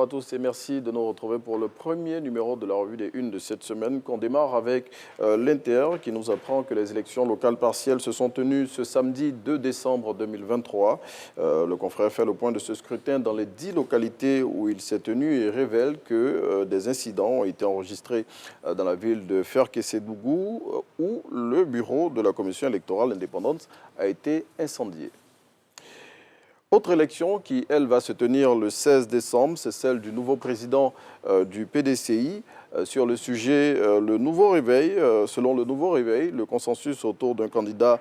à tous et merci de nous retrouver pour le premier numéro de la revue des Unes de cette semaine qu'on démarre avec l'Inter qui nous apprend que les élections locales partielles se sont tenues ce samedi 2 décembre 2023. Le confrère fait le point de ce scrutin dans les 10 localités où il s'est tenu et révèle que des incidents ont été enregistrés dans la ville de Ferkessédougou où le bureau de la commission électorale indépendante a été incendié. Autre élection qui, elle, va se tenir le 16 décembre, c'est celle du nouveau président du PDCI. Sur le sujet, le nouveau réveil, selon le nouveau réveil, le consensus autour d'un candidat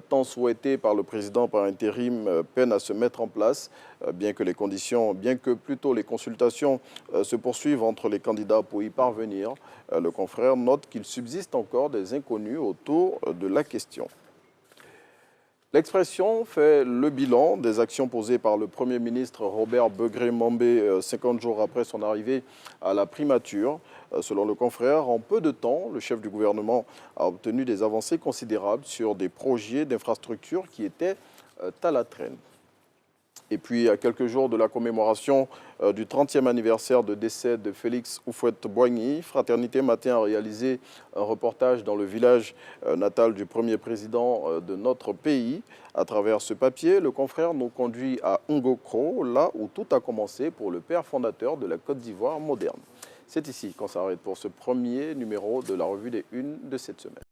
tant souhaité par le président par intérim peine à se mettre en place, bien que plutôt les consultations se poursuivent entre les candidats pour y parvenir. Le confrère note qu'il subsiste encore des inconnus autour de la question. L'Expression fait le bilan des actions posées par le Premier ministre Robert Begré-Mambé 50 jours après son arrivée à la primature. Selon le confrère, en peu de temps, le chef du gouvernement a obtenu des avancées considérables sur des projets d'infrastructures qui étaient à la traîne. Et puis, à quelques jours de la commémoration du 30e anniversaire de décès de Félix Houphouët-Boigny, Fraternité Matin a réalisé un reportage dans le village natal du premier président de notre pays. À travers ce papier, le confrère nous conduit à Ngokro, là où tout a commencé pour le père fondateur de la Côte d'Ivoire moderne. C'est ici qu'on s'arrête pour ce premier numéro de la revue des Unes de cette semaine.